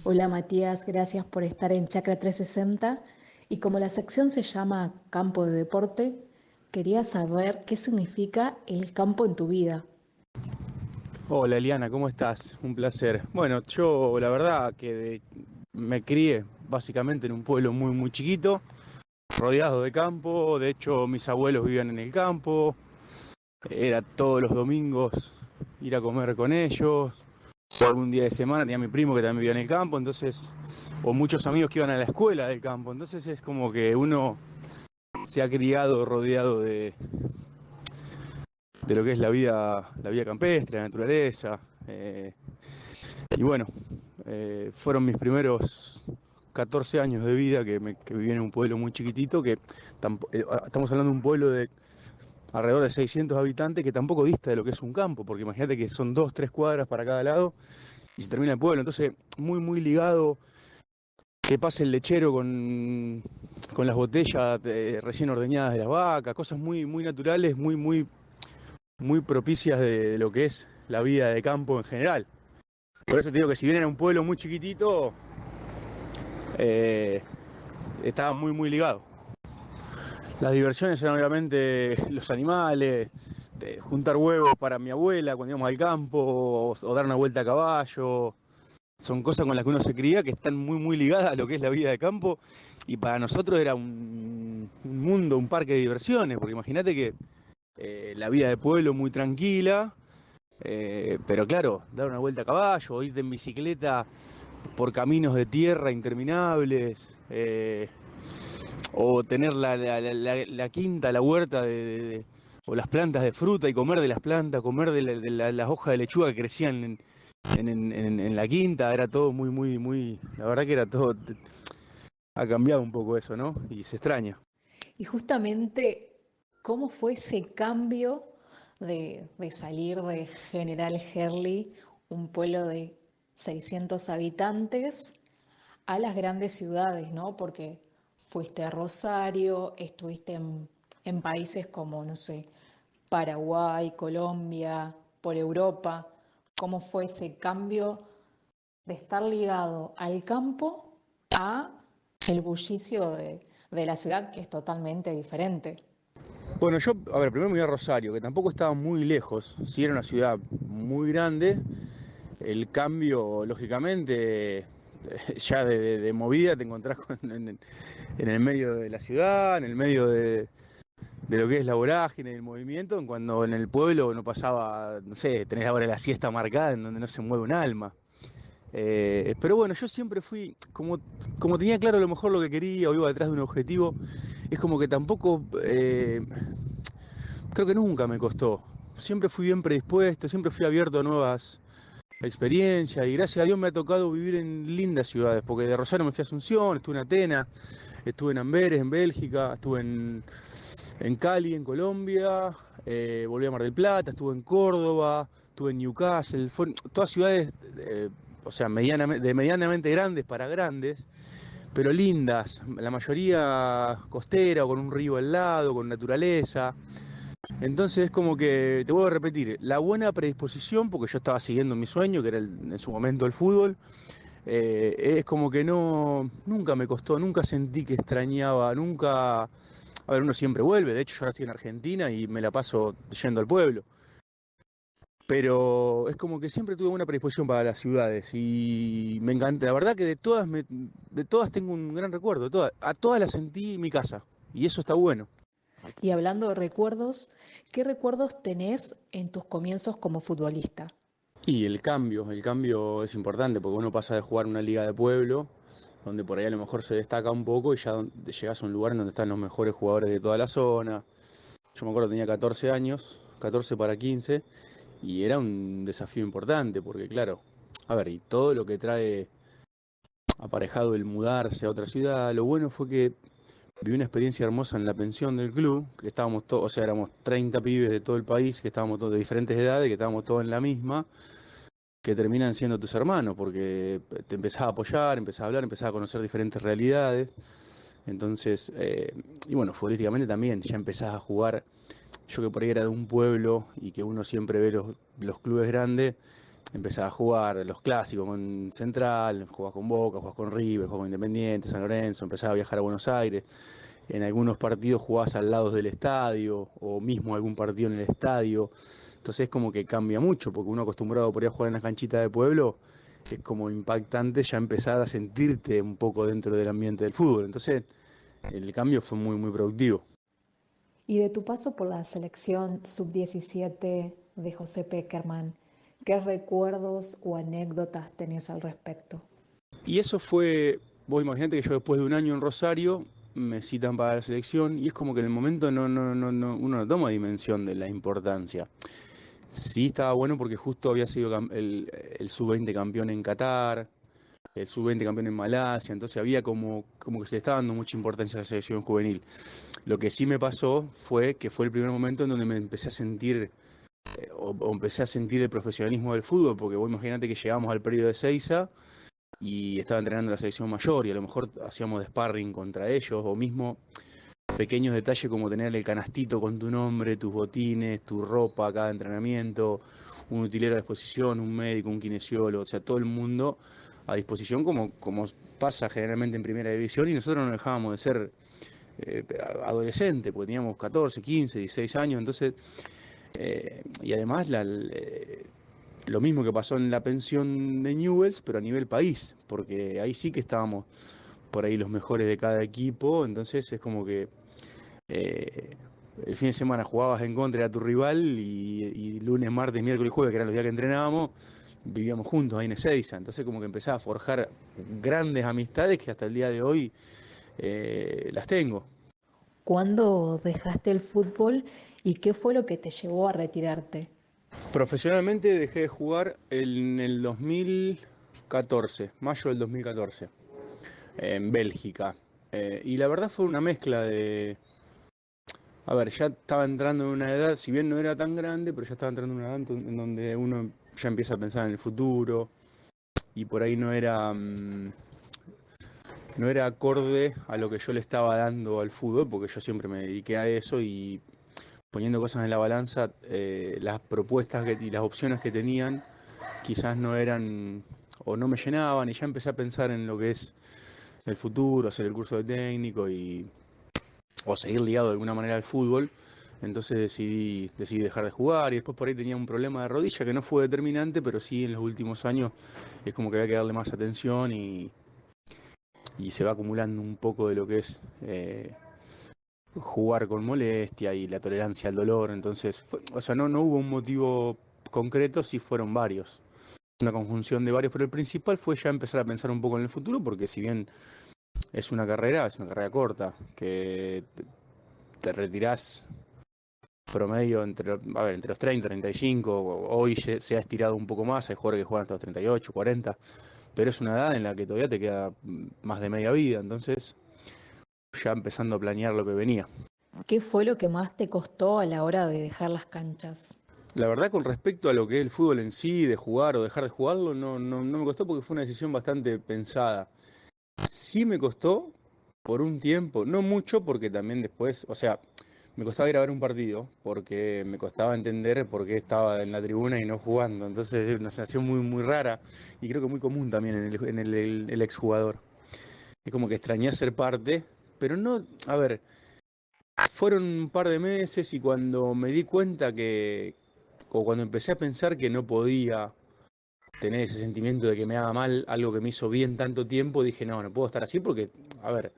Hola Matías, gracias por estar en Chakra 360. Y como la sección se llama Campo de Deporte, quería saber qué significa el campo en tu vida. Hola Eliana, ¿cómo estás? Un placer. Bueno, yo la verdad que me crié básicamente en un pueblo muy chiquito, rodeado de campo. De hecho, mis abuelos vivían en el campo. Era todos los domingos ir a comer con ellos. O algún día de semana tenía mi primo que también vivía en el campo, entonces, o muchos amigos que iban a la escuela del campo. Entonces es como que uno se ha criado rodeado de lo que es la vida campestre, la naturaleza. Y bueno, fueron mis primeros 14 años de vida que viví en un pueblo muy chiquitito, estamos hablando de un pueblo de alrededor de 600 habitantes que tampoco dista de lo que es un campo, porque imagínate que son 2, 3 cuadras para cada lado y se termina el pueblo. Entonces, muy ligado, que pase el lechero con las botellas recién ordeñadas de las vacas, cosas muy naturales, muy propicias de lo que es la vida de campo en general. Por eso te digo que si bien era un pueblo muy chiquitito, eh, estaba muy ligado. Las diversiones eran obviamente los animales, juntar huevos para mi abuela cuando íbamos al campo, o dar una vuelta a caballo. Son cosas con las que uno se cría que están muy ligadas a lo que es la vida de campo. Y para nosotros era un mundo, un parque de diversiones, porque imagínate que la vida de pueblo muy tranquila, pero claro, dar una vuelta a caballo, o irte en bicicleta por caminos de tierra interminables, o tener la quinta, la huerta o las plantas de fruta y comer de las plantas, comer las hojas de lechuga que crecían en la quinta. Era todo la verdad que era todo, ha cambiado un poco eso, ¿no? Y se extraña. Y justamente, ¿cómo fue ese cambio de salir de General Herli, un pueblo de 600 habitantes, a las grandes ciudades, ¿no? Porque fuiste a Rosario, estuviste en países como, no sé, Paraguay, Colombia, por Europa. ¿Cómo fue ese cambio de estar ligado al campo a el bullicio de la ciudad, que es totalmente diferente? Bueno, yo, a ver, primero me voy a Rosario, que tampoco estaba muy lejos. Si era una ciudad muy grande, el cambio, lógicamente, ya de movida te encontrás en el medio de la ciudad, en el medio de lo que es la vorágine, el movimiento, cuando en el pueblo no pasaba, no sé, tenés la hora de la siesta marcada en donde no se mueve un alma. Pero bueno, yo siempre fui, como tenía claro a lo mejor lo que quería o iba detrás de un objetivo, es como que tampoco, creo que nunca me costó. Siempre fui bien predispuesto, siempre fui abierto a nuevas experiencias y gracias a Dios me ha tocado vivir en lindas ciudades, porque de Rosario me fui a Asunción, estuve en Atenas, estuve en Amberes, en Bélgica, estuve en Cali, en Colombia, volví a Mar del Plata, estuve en Córdoba, estuve en Newcastle, todas ciudades, o sea, medianamente grandes para grandes, pero lindas, la mayoría costera o con un río al lado, con naturaleza. Entonces es como que, te vuelvo a repetir, la buena predisposición, porque yo estaba siguiendo mi sueño, que era en su momento el fútbol, es como que nunca me costó, nunca sentí que extrañaba, nunca. A ver, uno siempre vuelve, de hecho yo ahora estoy en Argentina y me la paso yendo al pueblo. Pero es como que siempre tuve buena predisposición para las ciudades y me encanta. La verdad que de todas tengo un gran recuerdo, a todas las sentí mi casa y eso está bueno. Y hablando de recuerdos, ¿qué recuerdos tenés en tus comienzos como futbolista? Y el cambio es importante porque uno pasa de jugar una liga de pueblo, donde por ahí a lo mejor se destaca un poco y ya llegas a un lugar en donde están los mejores jugadores de toda la zona. Yo me acuerdo tenía 14 años, 14 para 15, y era un desafío importante porque claro, a ver, y todo lo que trae aparejado el mudarse a otra ciudad, lo bueno fue que viví una experiencia hermosa en la pensión del club, que estábamos todos, o sea, éramos 30 pibes de todo el país, que estábamos todos de diferentes edades, que estábamos todos en la misma, que terminan siendo tus hermanos, porque te empezás a apoyar, empezás a hablar, empezás a conocer diferentes realidades. Entonces, y bueno, futbolísticamente también, ya empezás a jugar. Yo que por ahí era de un pueblo y que uno siempre ve los clubes grandes, empezás a jugar los clásicos con Central, jugás con Boca, jugás con River, jugás con Independiente, San Lorenzo, empezás a viajar a Buenos Aires. En algunos partidos jugás al lado del estadio o mismo algún partido en el estadio. Entonces es como que cambia mucho, porque uno acostumbrado por ahí a jugar en las canchitas de pueblo, es como impactante ya empezar a sentirte un poco dentro del ambiente del fútbol. Entonces el cambio fue muy, muy productivo. Y de tu paso por la selección sub-17 de José Pekerman, ¿qué recuerdos o anécdotas tenés al respecto? Y eso fue, vos imaginate que yo después de un año en Rosario me citan para la selección y es como que en el momento uno no toma dimensión de la importancia. Sí estaba bueno porque justo había sido el sub-20 campeón en Qatar, el sub-20 campeón en Malasia, entonces había como que se le estaba dando mucha importancia a la selección juvenil. Lo que sí me pasó fue que fue el primer momento en donde me empecé a sentir, o empecé a sentir el profesionalismo del fútbol, porque vos imaginate que llegamos al periodo de Seiza y estaba entrenando la selección mayor y a lo mejor hacíamos de sparring contra ellos, o mismo pequeños detalles como tener el canastito con tu nombre, tus botines, tu ropa, cada entrenamiento, un utilero a disposición, un médico, un kinesiólogo, o sea, todo el mundo a disposición como pasa generalmente en primera división y nosotros no dejábamos de ser adolescentes, porque teníamos 14, 15, 16 años, entonces, y además lo mismo que pasó en la pensión de Newells, pero a nivel país, porque ahí sí que estábamos por ahí los mejores de cada equipo, entonces es como que eh, el fin de semana jugabas en contra de tu rival y lunes, martes, miércoles y jueves, que eran los días que entrenábamos, vivíamos juntos ahí en Ezeiza, entonces como que empezaba a forjar grandes amistades que hasta el día de hoy las tengo. ¿Cuándo dejaste el fútbol y qué fue lo que te llevó a retirarte? Profesionalmente dejé de jugar en el 2014, mayo del 2014, en Bélgica. Y la verdad fue una mezcla de... A ver, ya estaba entrando en una edad, si bien no era tan grande, pero ya estaba entrando en una edad en donde uno ya empieza a pensar en el futuro y por ahí no era acorde a lo que yo le estaba dando al fútbol, porque yo siempre me dediqué a eso y poniendo cosas en la balanza, las propuestas y las opciones que tenían quizás no eran o no me llenaban y ya empecé a pensar en lo que es el futuro, hacer el curso de técnico o seguir ligado de alguna manera al fútbol. Entonces decidí dejar de jugar y después por ahí tenía un problema de rodilla que no fue determinante, pero sí en los últimos años es como que había que darle más atención y se va acumulando un poco de lo que es jugar con molestia y la tolerancia al dolor. Entonces, o sea, no hubo un motivo concreto, sí fueron varios. Una conjunción de varios, pero el principal fue ya empezar a pensar un poco en el futuro, porque si bien es una carrera corta, que te retirás promedio entre los 30 35, hoy se ha estirado un poco más, hay jugadores que juegan hasta los 38, 40, pero es una edad en la que todavía te queda más de media vida, entonces ya empezando a planear lo que venía. ¿Qué fue lo que más te costó a la hora de dejar las canchas? La verdad, con respecto a lo que es el fútbol en sí, de jugar o dejar de jugarlo, no me costó porque fue una decisión bastante pensada. Sí me costó por un tiempo, no mucho porque también después, o sea, me costaba ir a ver un partido porque me costaba entender por qué estaba en la tribuna y no jugando. Entonces es una sensación muy, muy rara y creo que muy común también el exjugador. Es como que extrañé ser parte, pero no, a ver, fueron un par de meses y cuando me di cuenta o cuando empecé a pensar que no podía tener ese sentimiento de que me haga mal algo que me hizo bien tanto tiempo, dije, no puedo estar así porque, a ver,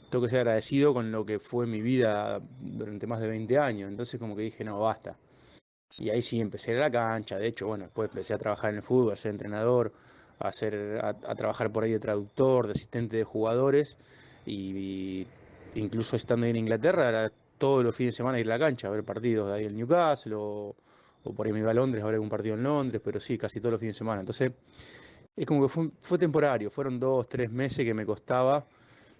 tengo que ser agradecido con lo que fue mi vida durante más de 20 años. Entonces como que dije, no, basta. Y ahí sí empecé a ir a la cancha, de hecho, bueno, después empecé a trabajar en el fútbol, a ser entrenador, a trabajar por ahí de traductor, de asistente de jugadores, y incluso estando ahí en Inglaterra, era todos los fines de semana ir a la cancha, a ver partidos de ahí en Newcastle, o por ahí me iba a Londres a ver algún partido en Londres, pero sí, casi todos los fines de semana. Entonces, es como que fue temporario, fueron 2, 3 meses que me costaba,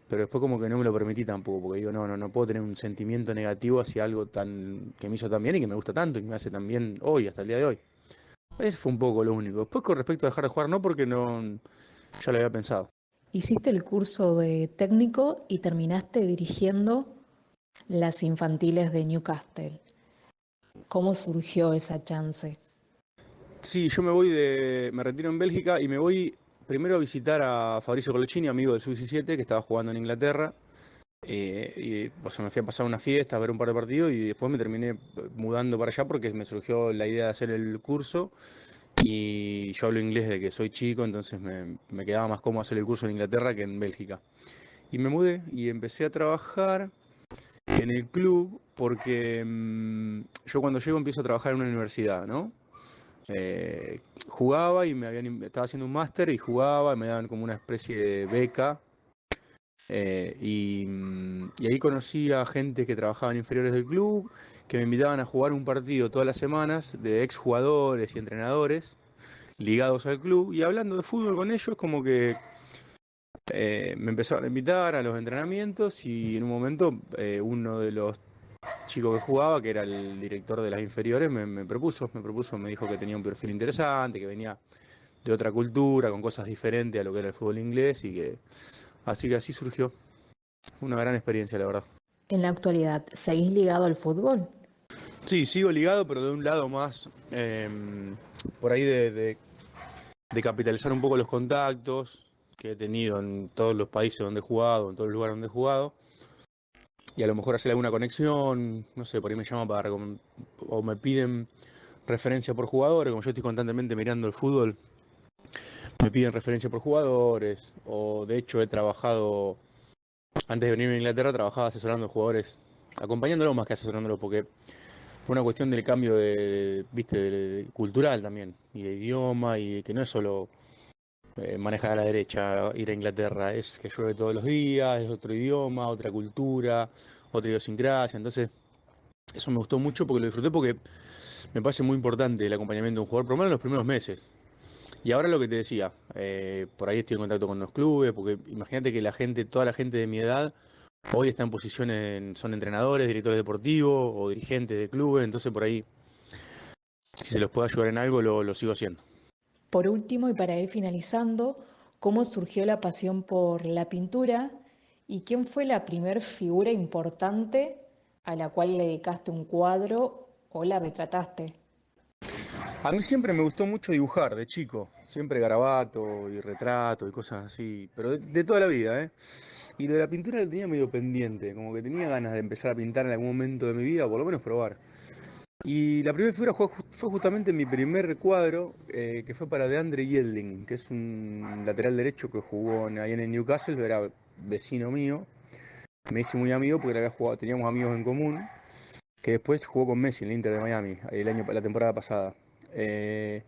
pero después como que no me lo permití tampoco, porque digo, no puedo tener un sentimiento negativo hacia algo tan que me hizo tan bien y que me gusta tanto y que me hace tan bien hoy, hasta el día de hoy. Ese fue un poco lo único. Después con respecto a dejar de jugar, no porque no, ya lo había pensado. Hiciste el curso de técnico y terminaste dirigiendo las infantiles de Newcastle. ¿Cómo surgió esa chance? Sí, yo me retiro en Bélgica y me voy primero a visitar a Fabrizio Colocini, amigo del Sub-17, que estaba jugando en Inglaterra. O sea, me fui a pasar una fiesta, a ver un par de partidos y después me terminé mudando para allá porque me surgió la idea de hacer el curso y yo hablo inglés de que soy chico, entonces me quedaba más cómodo hacer el curso en Inglaterra que en Bélgica. Y me mudé y empecé a trabajar en el club porque yo cuando llego empiezo a trabajar en una universidad, ¿no? Jugaba y estaba haciendo un máster y jugaba, y me daban como una especie de beca. Y ahí conocí a gente que trabajaba en inferiores del club, que me invitaban a jugar un partido todas las semanas de exjugadores y entrenadores ligados al club. Y hablando de fútbol con ellos, como que me empezaron a invitar a los entrenamientos y en un momento uno de los chicos que jugaba, que era el director de las inferiores, me dijo que tenía un perfil interesante, que venía de otra cultura, con cosas diferentes a lo que era el fútbol inglés así que así surgió. Una gran experiencia, la verdad. En la actualidad, ¿seguís ligado al fútbol? Sí, sigo ligado, pero de un lado más por ahí de capitalizar un poco los contactos que he tenido en todos los países donde he jugado, en todos los lugares donde he jugado, y a lo mejor hacer alguna conexión, no sé, por ahí me llaman o me piden referencia por jugadores, como yo estoy constantemente mirando el fútbol, me piden referencia por jugadores, o de hecho he trabajado, antes de venirme a Inglaterra, trabajaba asesorando jugadores, acompañándolos más que asesorándolos, porque fue una cuestión del cambio viste, cultural también, y de idioma, y que no es solo manejar a la derecha, ir a Inglaterra, es que llueve todos los días, es otro idioma, otra cultura, otra idiosincrasia, entonces eso me gustó mucho porque lo disfruté porque me parece muy importante el acompañamiento de un jugador, por lo menos en los primeros meses. Y ahora lo que te decía, por ahí estoy en contacto con los clubes, porque imagínate que toda la gente de mi edad, hoy está en posiciones, son entrenadores, directores deportivos o dirigentes de clubes, entonces por ahí, si se los puede ayudar en algo, lo sigo haciendo. Por último, y para ir finalizando, ¿cómo surgió la pasión por la pintura y quién fue la primer figura importante a la cual le dedicaste un cuadro o la retrataste? A mí siempre me gustó mucho dibujar de chico, siempre garabato y retrato y cosas así, pero de toda la vida, ¿eh? Y lo de la pintura lo tenía medio pendiente, como que tenía ganas de empezar a pintar en algún momento de mi vida, o por lo menos probar. Y la primera figura fue justamente mi primer cuadro, que fue para DeAndre Yedlin, que es un lateral derecho que jugó ahí en el Newcastle, era vecino mío. Me hice muy amigo porque teníamos amigos en común, que después jugó con Messi en el Inter de Miami, la temporada pasada. Eh,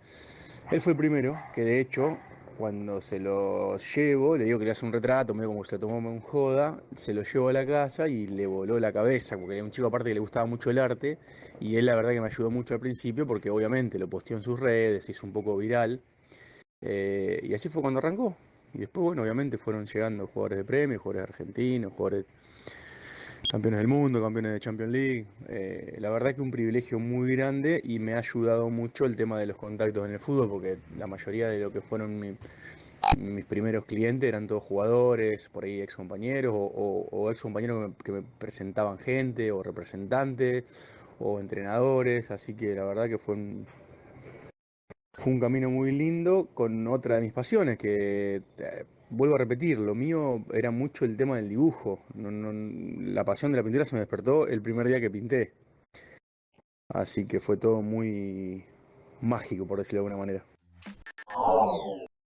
Él fue el primero, que de hecho, cuando se lo llevo, le digo que le hace un retrato, medio como se lo tomó en joda, se lo llevo a la casa y le voló la cabeza, porque era un chico aparte que le gustaba mucho el arte, y él la verdad que me ayudó mucho al principio, porque obviamente lo posteó en sus redes, se hizo un poco viral, y así fue cuando arrancó. Y después, bueno, obviamente fueron llegando jugadores de premio, jugadores argentinos, jugadores campeones del mundo, campeones de Champions League. La verdad que un privilegio muy grande y me ha ayudado mucho el tema de los contactos en el fútbol, porque la mayoría de lo que fueron mis primeros clientes eran todos jugadores, por ahí ex compañeros o ex compañeros que me presentaban gente o representantes o entrenadores, así que la verdad que fue un camino muy lindo con otra de mis pasiones, que vuelvo a repetir, lo mío era mucho el tema del dibujo. La pasión de la pintura se me despertó el primer día que pinté. Así que fue todo muy mágico, por decirlo de alguna manera.